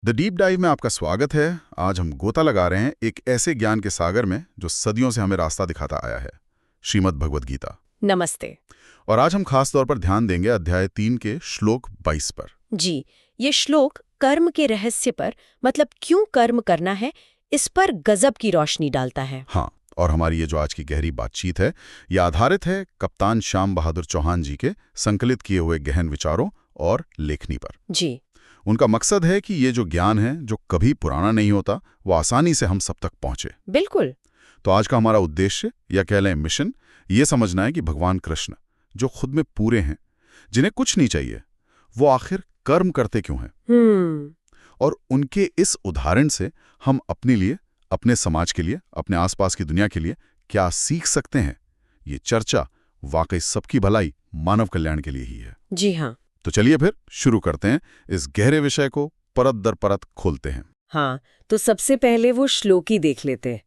The deep dive में आपका स्वागत है। आज हम गोता लगा रहे हैं एक ऐसे ज्ञान के सागर में जो सदियों से हमें रास्ता दिखाता आया है, श्रीमद् भगवद गीता। नमस्ते। और आज हम खास तौर पर ध्यान देंगे अध्याय 3 के श्लोक 22 पर। जी, ये श्लोक कर्म के रहस्य पर, मतलब क्यों कर्म करना है, इस पर गजब की रोशनी डालता है। हाँ, और हमारी ये जो आज की गहरी बातचीत है, ये आधारित है कप्तान श्याम बहादुर चौहान जी के संकलित किए हुए गहन विचारों और लेखनी पर। जी, उनका मकसद है कि ये जो ज्ञान है, जो कभी पुराना नहीं होता, वो आसानी से हम सब तक पहुंचे। बिल्कुल। तो आज का हमारा उद्देश्य, या कह लें मिशन, ये समझना है कि भगवान कृष्ण, जो खुद में पूरे हैं, जिन्हें कुछ नहीं चाहिए, वो आखिर कर्म करते क्यों हैं। और उनके इस उदाहरण से हम अपने लिए, अपने समाज के लिए, अपने आसपास की दुनिया के लिए क्या सीख सकते हैं। ये चर्चा वाकई सबकी भलाई, मानव कल्याण के लिए ही है। जी हाँ। तो चलिए फिर शुरू करते हैं, इस गहरे विषय को परत दर परत खोलते हैं। हाँ, तो सबसे पहले वो श्लोक ही देख लेते हैं।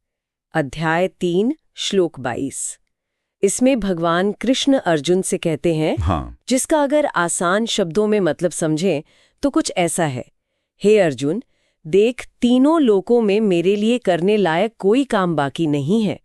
अध्याय 3 श्लोक 22। इसमें भगवान कृष्ण अर्जुन से कहते हैं, हाँ, जिसका अगर आसान शब्दों में मतलब समझें तो कुछ ऐसा है। हे अर्जुन, देख, तीनों लोकों में मेरे लिए करने लायक कोई काम बाकी नहीं है।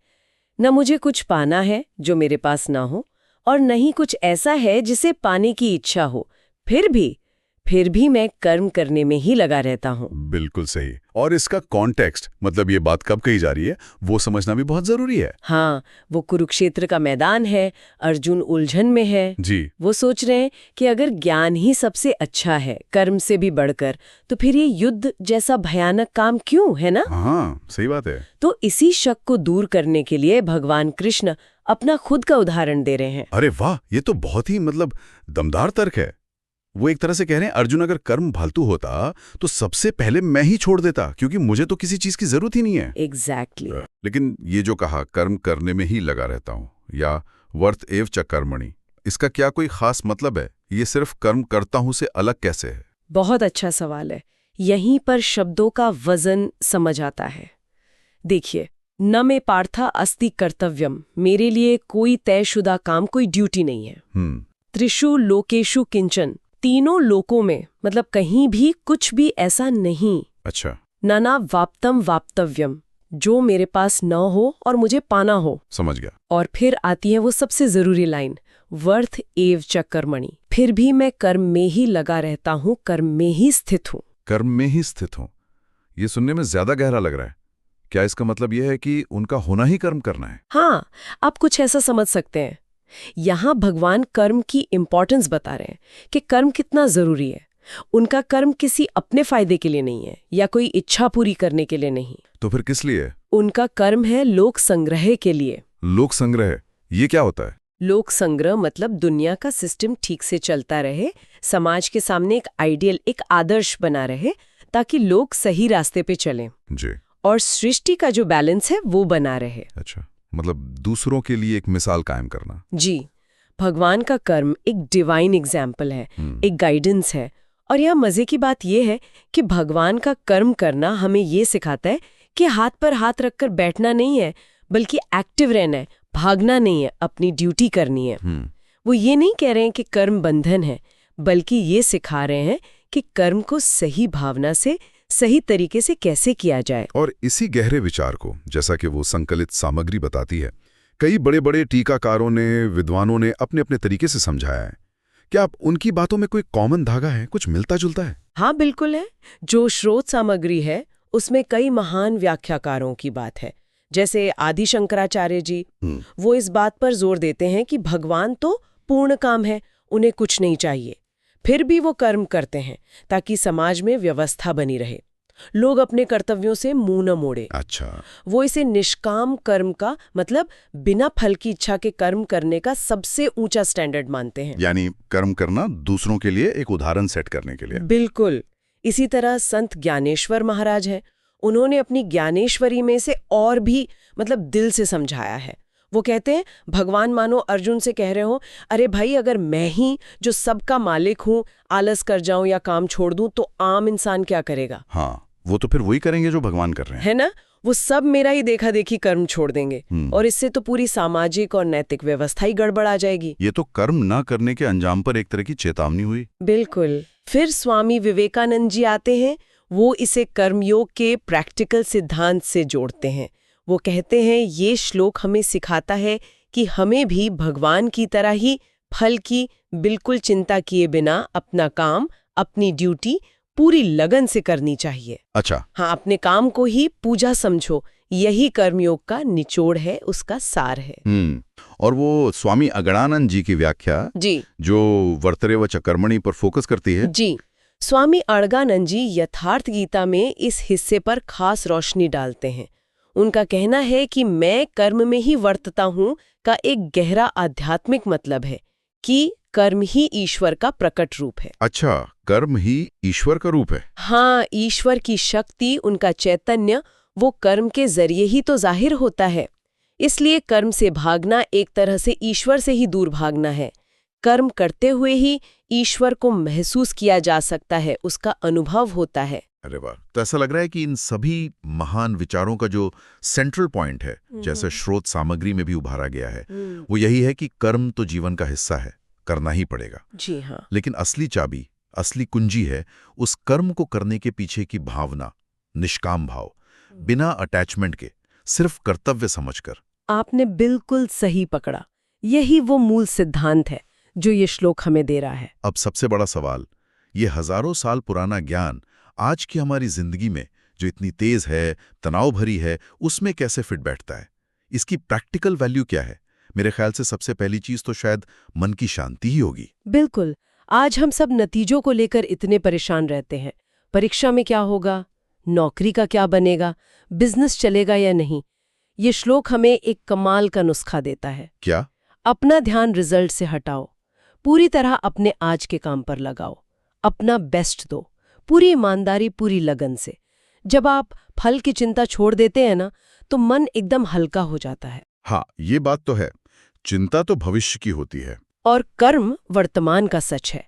न मुझे कुछ पाना है जो मेरे पास ना हो, और न ही कुछ ऐसा है जिसे पाने की इच्छा हो। फिर भी मैं कर्म करने में ही लगा रहता हूँ। बिल्कुल सही। और इसका कॉन्टेक्स्ट, मतलब ये बात कब कही जा रही है, वो समझना भी बहुत जरूरी है। हाँ, वो कुरुक्षेत्र का मैदान है, अर्जुन उलझन में है। जी। वो सोच रहे हैं कि अगर ज्ञान ही सबसे अच्छा है, कर्म से भी बढ़कर, तो फिर ये युद्ध जैसा भयानक काम क्यों, है ना? हाँ, सही बात है। तो इसी शक को दूर करने के लिए भगवान कृष्ण अपना खुद का उदाहरण दे रहे हैं। अरे वाह, ये तो बहुत ही दमदार तर्क है। वो एक तरह से कह रहे हैं, अर्जुन, अगर कर्म फालतू होता तो सबसे पहले मैं ही छोड़ देता, क्योंकि मुझे तो किसी चीज की जरूरत ही नहीं है। एग्जैक्टली। लेकिन ये जो कहा, कर्म करने में ही लगा रहता हूँ, या वर्त एव च कर्मणि, इसका क्या कोई खास मतलब है? ये सिर्फ कर्म करता हूँ से अलग कैसे है? बहुत अच्छा सवाल है। यहीं पर शब्दों का वजन समझ आता है। देखिए, न में पार्था अस्ति कर्तव्यम, मेरे लिए कोई तयशुदा काम, कोई ड्यूटी नहीं है। त्रिषु लोकेषु किंचन, तीनों लोकों में, मतलब कहीं भी कुछ भी ऐसा नहीं। अच्छा। नाना वाप्तम वाप्तव्यम, जो मेरे पास न हो और मुझे पाना हो। समझ गया। और फिर आती है वो सबसे जरूरी लाइन, वर्थ एव च कर्मणि, फिर भी मैं कर्म में ही लगा रहता हूँ, कर्म में ही स्थित हूँ। कर्म में ही स्थित हूँ, ये सुनने में ज्यादा गहरा लग रहा है। क्या इसका मतलब यह है कि उनका होना ही कर्म करना है? हाँ, आप कुछ ऐसा समझ सकते हैं। यहाँ भगवान कर्म की इंपॉर्टेंस बता रहे हैं कि कर्म कितना जरूरी है। उनका कर्म किसी अपने फायदे के लिए नहीं है, या कोई इच्छा पूरी करने के लिए नहीं। तो फिर किस लिए? उनका कर्म है लोक संग्रह के लिए। लोक संग्रह, ये क्या होता है? लोक संग्रह मतलब दुनिया का सिस्टम ठीक से चलता रहे, समाज के सामने एक आइडियल, एक आदर्श बना रहे, ताकि लोग सही रास्ते पे चलें। जी। और सृष्टि का जो बैलेंस है वो बना रहे। अच्छा, मतलब दूसरों के लिए एक मिसाल कायम करना। जी, भगवान का कर्म एक डिवाइन एग्जाम्पल है, एक गाइडेंस है। और यह मजे की बात यह है कि भगवान का कर्म करना हमें ये सिखाता है कि हाथ पर हाथ रखकर बैठना नहीं है, बल्कि एक्टिव रहना है, भागना नहीं है, अपनी ड्यूटी करनी है। वो ये नहीं कह रहे हैं कि कर्म बंधन है, बल्कि ये सिखा रहे हैं कि कर्म को सही भावना से, सही तरीके से कैसे किया जाए। और इसी गहरे विचार को, जैसा कि वो संकलित सामग्री बताती है, कई बड़े बड़े टीकाकारों ने, विद्वानों ने अपने अपने तरीके से समझाया है। क्या आप उनकी बातों में कोई कॉमन धागा है, कुछ मिलता जुलता है? हाँ, बिल्कुल है। जो स्रोत सामग्री है उसमें कई महान व्याख्याकारों की बात है, जैसे आदि शंकराचार्य जी। वो इस बात पर जोर देते हैं कि भगवान तो पूर्ण काम है, उन्हें कुछ नहीं चाहिए, फिर भी वो कर्म करते हैं ताकि समाज में व्यवस्था बनी रहे, लोग अपने कर्तव्यों से मुंह न मोड़े। अच्छा। वो इसे निष्काम कर्म का, मतलब बिना फल की इच्छा के कर्म करने का सबसे ऊंचा स्टैंडर्ड मानते हैं। यानी कर्म करना दूसरों के लिए एक उदाहरण सेट करने के लिए। बिल्कुल। इसी तरह संत ज्ञानेश्वर महाराज हैं, उन्होंने अपनी ज्ञानेश्वरी में से और भी, मतलब दिल से समझाया है। वो कहते हैं, भगवान मानो अर्जुन से कह रहे हो, अरे भाई, अगर मैं ही जो सबका मालिक हूँ आलस कर जाऊं या काम छोड़ दूं तो आम इंसान क्या करेगा? हाँ, वो तो फिर वही करेंगे जो भगवान कर रहे हैं, है ना? वो सब मेरा ही देखा देखी कर्म छोड़ देंगे, और इससे तो पूरी सामाजिक और नैतिक व्यवस्था ही गड़बड़ आ जाएगी। ये तो कर्म ना करने के अंजाम पर एक तरह की चेतावनी हुई। बिल्कुल। फिर स्वामी विवेकानंद जी आते हैं, वो इसे कर्मयोग के प्रैक्टिकल सिद्धांत से जोड़ते हैं। वो कहते हैं ये श्लोक हमें सिखाता है कि हमें भी भगवान की तरह ही फल की बिल्कुल चिंता किए बिना अपना काम, अपनी ड्यूटी पूरी लगन से करनी चाहिए। अच्छा। हाँ, अपने काम को ही पूजा समझो, यही कर्मयोग का निचोड़ है, उसका सार है। और वो स्वामी अगणानंद जी की व्याख्या जी, जो वर्तरे च कर्मणि पर फोकस करती है। जी, स्वामी अड़गानंद जी यथार्थ गीता में इस हिस्से पर खास रोशनी डालते हैं। उनका कहना है कि मैं कर्म में ही वर्तता हूँ का एक गहरा आध्यात्मिक मतलब है कि कर्म ही ईश्वर का प्रकट रूप है। अच्छा, कर्म ही ईश्वर का रूप है। हाँ, ईश्वर की शक्ति, उनका चैतन्य, वो कर्म के जरिए ही तो जाहिर होता है। इसलिए कर्म से भागना एक तरह से ईश्वर से ही दूर भागना है। कर्म करते हुए ही ईश्वर को महसूस किया जा सकता है, उसका अनुभव होता है। अरे वाह, तो ऐसा लग रहा है कि इन सभी महान विचारों का जो सेंट्रल पॉइंट है, जैसे स्रोत सामग्री में भी उभारा गया है, वो यही है कि कर्म तो जीवन का हिस्सा है, करना ही पड़ेगा। जी हाँ। लेकिन असली चाबी, असली कुंजी है उस कर्म को करने के पीछे की भावना, निष्काम भाव, बिना अटैचमेंट के, सिर्फ कर्तव्य समझकर। आपने बिल्कुल सही पकड़ा। यही वो मूल सिद्धांत है जो ये श्लोक हमें दे रहा है। अब सबसे बड़ा सवाल, ये हजारों साल पुराना ज्ञान आज की हमारी जिंदगी में जो इतनी तेज है, तनाव भरी है, उसमें कैसे फिट बैठता है? इसकी प्रैक्टिकल वैल्यू क्या है? मेरे ख्याल से सबसे पहली चीज तो शायद मन की शांति ही होगी। बिल्कुल। आज हम सब नतीजों को लेकर इतने परेशान रहते हैं। परीक्षा में क्या होगा, नौकरी का क्या बनेगा, बिजनेस चलेगा या नहीं। ये श्लोक हमें एक कमाल का नुस्खा देता है। क्या? अपना ध्यान रिजल्ट से हटाओ, पूरी तरह अपने आज के काम पर लगाओ, अपना बेस्ट दो, पूरी ईमानदारी, पूरी लगन से। जब आप फल की चिंता छोड़ देते हैं ना, तो मन एकदम हल्का हो जाता है। हाँ, ये बात तो है। चिंता तो भविष्य की होती है और कर्म वर्तमान का सच है।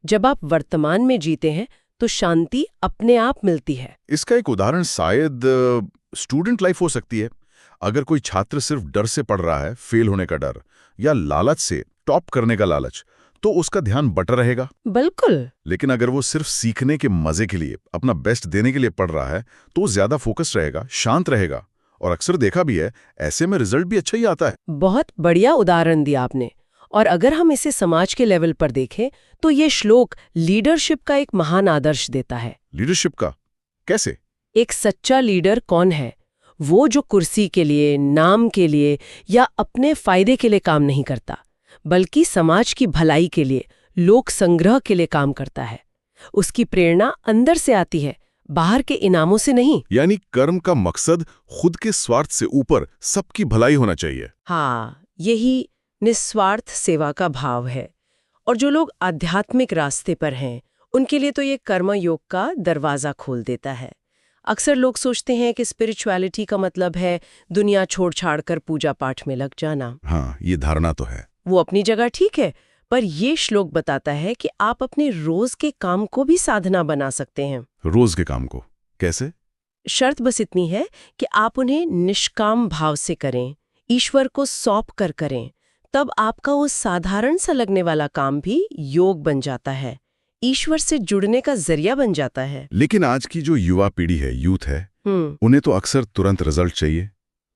जब आप वर्तमान में जीते हैं तो शांति अपने आप मिलती है। इसका एक उदाहरण शायद स्टूडेंट लाइफ हो सकती है। अगर कोई छात्र सिर्फ डर से पढ़ रहा है, फेल होने का डर, या लालच से, टॉप करने का लालच, तो उसका ध्यान बटा रहेगा। बिल्कुल। लेकिन अगर वो सिर्फ सीखने के मजे के लिए, अपना बेस्ट देने के लिए पढ़ रहा है, तो वो ज्यादा फोकस रहेगा, शांत रहेगा, और अक्सर देखा भी है, ऐसे में रिजल्ट भी अच्छा ही आता है। बहुत बढ़िया उदाहरण दिया आपने। और अगर हम इसे समाज के लेवल पर देखें तो ये श्लोक लीडरशिप का एक महान आदर्श देता है। लीडरशिप का? कैसे? एक सच्चा लीडर कौन है? वो जो कुर्सी के लिए, नाम के लिए या अपने फायदे के लिए काम नहीं करता, बल्कि समाज की भलाई के लिए, लोक संग्रह के लिए काम करता है। उसकी प्रेरणा अंदर से आती है, बाहर के इनामों से नहीं। यानी कर्म का मकसद खुद के स्वार्थ से ऊपर सबकी भलाई होना चाहिए। हाँ, यही निस्वार्थ सेवा का भाव है। और जो लोग आध्यात्मिक रास्ते पर हैं, उनके लिए तो ये कर्म योग का दरवाजा खोल देता है। अक्सर लोग सोचते हैं कि स्पिरिचुअलिटी का मतलब है दुनिया छोड़ छाड़ कर पूजा पाठ में लग जाना। हाँ, ये धारणा तो है। वो अपनी जगह ठीक है, पर ये श्लोक बताता है कि आप अपने रोज के काम को भी साधना बना सकते हैं। रोज के काम को कैसे? शर्त बस इतनी है कि आप उन्हें निष्काम भाव से करें, ईश्वर को सौंप कर करें। तब आपका वो साधारण सा लगने वाला काम भी योग बन जाता है, ईश्वर से जुड़ने का जरिया बन जाता है। लेकिन आज की जो युवा पीढ़ी है, यूथ है, उन्हें तो अक्सर तुरंत रिजल्ट चाहिए।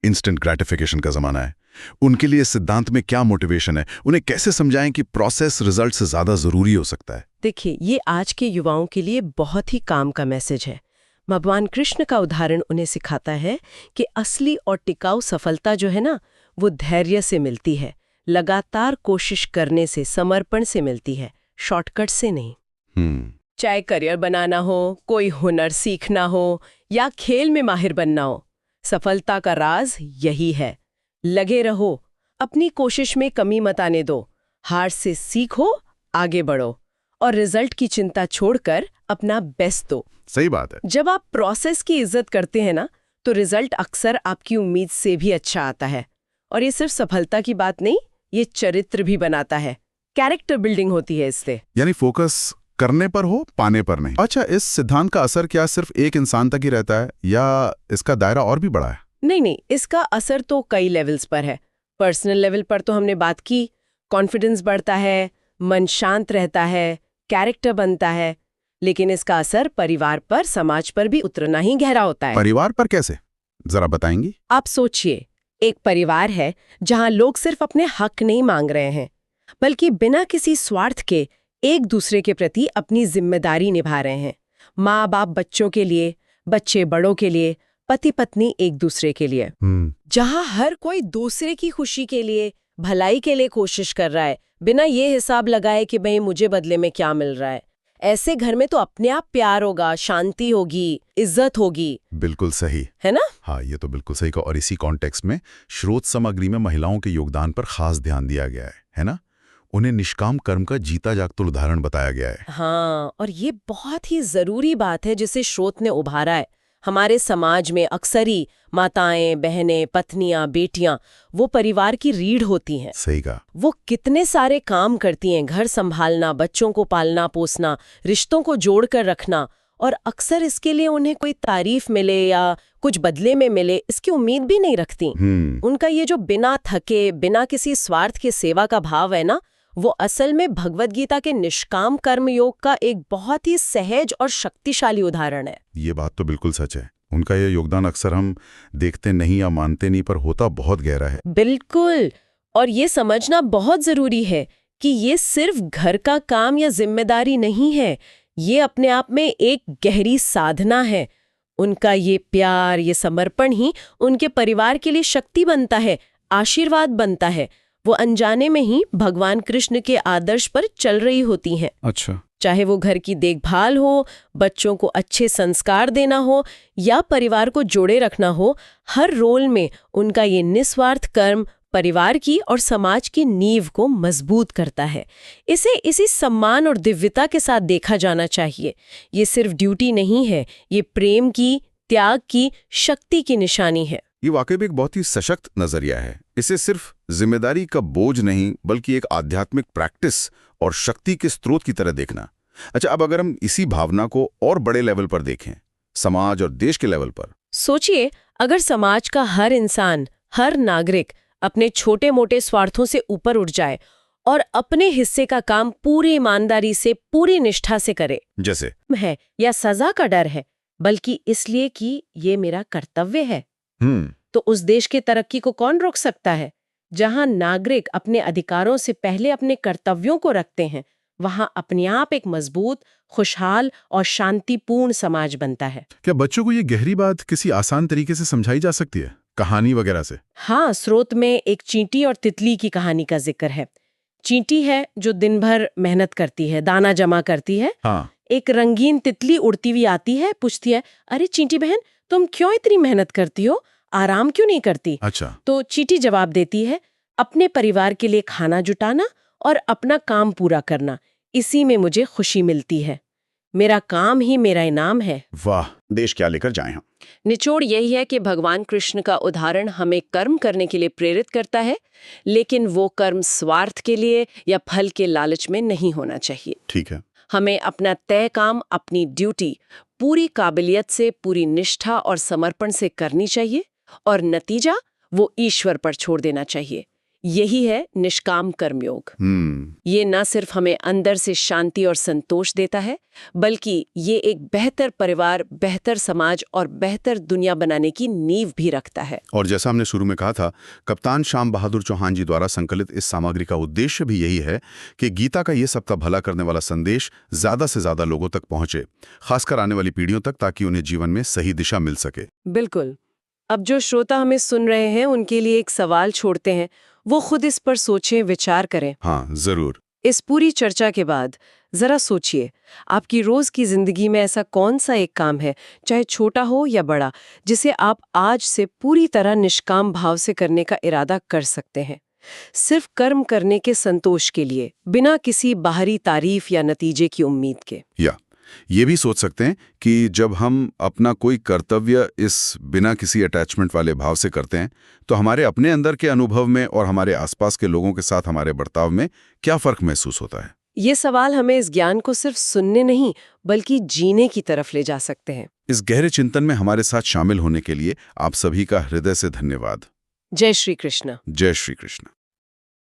इंस्टेंट ग्रेटिफिकेशन का जमाना है। उनके लिए सिद्धांत में क्या मोटिवेशन है? उन्हें कैसे समझाएं कि प्रोसेस रिजल्ट से ज्यादा जरूरी हो सकता है? देखिए, ये आज के युवाओं के लिए बहुत ही काम का मैसेज है। भगवान कृष्ण का उदाहरण उन्हें सिखाता है कि असली और टिकाऊ सफलता जो है ना, वो धैर्य से मिलती है, लगातार कोशिश करने से, समर्पण से मिलती है, शॉर्टकट से नहीं। चाहे करियर बनाना हो, कोई हुनर सीखना हो या खेल में माहिर बनना हो, सफलता का राज यही है। लगे रहो, अपनी कोशिश में कमी मत आने दो, हार से सीखो, आगे बढ़ो और रिजल्ट की चिंता छोड़कर अपना बेस्ट दो। सही बात है। जब आप प्रोसेस की इज्जत करते हैं ना, तो रिजल्ट अक्सर आपकी उम्मीद से भी अच्छा आता है। और ये सिर्फ सफलता की बात नहीं, ये चरित्र भी बनाता है, कैरेक्टर बिल्डिंग होती है इससे। यानी फोकस करने पर हो, पाने पर नहीं। अच्छा, इस सिद्धांत का असर क्या सिर्फ एक इंसान तक ही रहता है या इसका दायरा और भी बड़ा है? नहीं, इसका असर तो कई लेवल्स पर है। पर्सनल लेवल पर तो हमने बात की, कॉन्फिडेंस बढ़ता है, मन शांत रहता है, कैरेक्टर बनता है। लेकिन इसका असर परिवार पर, समाज पर भी उतना ही गहरा होता है। परिवार पर कैसे, जरा बताएंगी? आप सोचिए, एक परिवार है जहां लोग सिर्फ अपने हक नहीं मांग रहे हैं, बल्कि बिना किसी स्वार्थ के एक दूसरे के प्रति अपनी जिम्मेदारी निभा रहे हैं। माँ बाप बच्चों के लिए, बच्चे बड़ों के लिए, पति पत्नी एक दूसरे के लिए। जहां हर कोई दूसरे की खुशी के लिए, भलाई के लिए कोशिश कर रहा है, बिना ये हिसाब लगाए कि भाई मुझे बदले में क्या मिल रहा है। ऐसे घर में तो अपने आप प्यार होगा, शांति होगी, इज्जत होगी। बिल्कुल सही है ना? हाँ, ये तो बिल्कुल सही कहा। और इसी कॉन्टेक्स्ट में स्रोत सामग्री में महिलाओं के योगदान पर खास ध्यान दिया गया है ना? उन्हें निष्काम कर्म का जीता जागता उदाहरण बताया गया है। हाँ, और ये बहुत ही जरूरी बात है जिसे स्रोत ने उभारा है। हमारे समाज में अक्सर ही माताएं, बहनें, पत्नियां, बेटियां वो परिवार की रीढ़ होती हैं। सही कहा। वो कितने सारे काम करती हैं, घर संभालना, बच्चों को पालना पोसना, रिश्तों को जोड़ कर रखना, और अक्सर इसके लिए उन्हें कोई तारीफ मिले या कुछ बदले में मिले इसकी उम्मीद भी नहीं रखती। उनका ये जो बिना थके, बिना किसी स्वार्थ के सेवा का भाव है ना, वो असल में भगवद गीता के निष्काम कर्म योग का एक बहुत ही सहज और शक्तिशाली उदाहरण है। ये बात तो बिल्कुल सच है। उनका ये योगदान अक्सर हम देखते नहीं या मानते नहीं, पर होता बहुत गहरा है। बिल्कुल, और ये समझना बहुत जरूरी है कि ये सिर्फ घर का काम या जिम्मेदारी नहीं है, ये अपने आप में एक गहरी साधना है। उनका ये प्यार, ये समर्पण ही उनके परिवार के लिए शक्ति बनता है, आशीर्वाद बनता है। वो अनजाने में ही भगवान कृष्ण के आदर्श पर चल रही होती हैं। अच्छा। चाहे वो घर की देखभाल हो, बच्चों को अच्छे संस्कार देना हो या परिवार को जोड़े रखना हो, हर रोल में उनका ये निस्वार्थ कर्म परिवार की और समाज की नींव को मजबूत करता है। इसे इसी सम्मान और दिव्यता के साथ देखा जाना चाहिए। ये सिर्फ ड्यूटी नहीं है, ये प्रेम की, त्याग की, शक्ति की निशानी है। ये वाकई भी एक बहुत ही सशक्त नजरिया है। इसे सिर्फ जिम्मेदारी का बोझ नहीं, बल्कि एक आध्यात्मिक प्रैक्टिस और शक्ति के स्रोत की तरह देखना। अच्छा, अब अगर हम इसी भावना को और बड़े लेवल पर देखें, समाज और देश के लेवल पर, सोचिए, अगर समाज का हर इंसान, हर नागरिक अपने छोटे मोटे स्वार्थों से ऊपर उठ जाए और अपने हिस्से का काम पूरी ईमानदारी से, पूरी निष्ठा से करे, जैसे है या सजा का डर है, बल्कि इसलिए कि ये मेरा कर्तव्य है, तो उस देश के तरक्की को कौन रोक सकता है? जहां नागरिक अपने अधिकारों से पहले अपने कर्तव्यों को रखते हैं, वहां अपने आप एक मजबूत, खुशहाल और शांतिपूर्ण समाज बनता है। क्या बच्चों को ये गहरी बात किसी आसान तरीके से समझाई जा सकती है, कहानी वगैरह से? हाँ, स्रोत में एक चींटी और तितली की कहानी का जिक्र है। चींटी है जो दिन भर मेहनत करती है, दाना जमा करती है। हाँ। एक रंगीन तितली उड़ती हुई आती है, पूछती है, अरे चींटी बहन, तुम क्यों इतनी मेहनत करती हो, आराम क्यों नहीं करती? अच्छा। तो चींटी जवाब देती है, अपने परिवार के लिए खाना जुटाना और अपना काम पूरा करना, इसी में मुझे खुशी मिलती है। मेरा काम ही मेरा इनाम है। वाह, देश क्या लेकर जाएं हम। निचोड़ यही है कि भगवान कृष्ण का उदाहरण हमें कर्म करने के लिए प्रेरित करता है, लेकिन वो कर्म स्वार्थ के लिए या फल के लालच में नहीं होना चाहिए। ठीक है। हमें अपना तय काम, अपनी ड्यूटी पूरी काबिलियत से, पूरी निष्ठा और समर्पण से करनी चाहिए, और नतीजा वो ईश्वर पर छोड़ देना चाहिए। यही है निष्काम कर्मयोग। ये न सिर्फ हमें अंदर से शांति और संतोष देता है, बल्कि ये एक बेहतर परिवार, बेहतर समाज और बेहतर दुनिया बनाने की नींव भी रखता है। और जैसा हमने शुरू में कहा था, कप्तान श्याम बहादुर चौहान जी द्वारा संकलित इस सामग्री का उद्देश्य भी यही है कि गीता का ये सबका भला करने वाला संदेश ज्यादा से ज्यादा लोगों तक पहुंचे, खासकर आने वाली पीढ़ियों तक, ताकि उन्हें जीवन में सही दिशा मिल सके। बिल्कुल। अब जो श्रोता हमें सुन रहे हैं, उनके लिए एक सवाल छोड़ते हैं, वो खुद इस पर सोचें, विचार करें। हाँ, जरूर। इस पूरी चर्चा के बाद जरा सोचिए, आपकी रोज की जिंदगी में ऐसा कौन सा एक काम है, चाहे छोटा हो या बड़ा, जिसे आप आज से पूरी तरह निष्काम भाव से करने का इरादा कर सकते हैं, सिर्फ कर्म करने के संतोष के लिए, बिना किसी बाहरी तारीफ या नतीजे की उम्मीद के। या ये भी सोच सकते हैं कि जब हम अपना कोई कर्तव्य इस बिना किसी अटैचमेंट वाले भाव से करते हैं, तो हमारे अपने अंदर के अनुभव में और हमारे आसपास के लोगों के साथ हमारे बर्ताव में क्या फर्क महसूस होता है। ये सवाल हमें इस ज्ञान को सिर्फ सुनने नहीं, बल्कि जीने की तरफ ले जा सकते हैं। इस गहरे चिंतन में हमारे साथ शामिल होने के लिए आप सभी का हृदय से धन्यवाद। जय श्री कृष्ण। जय श्री कृष्ण।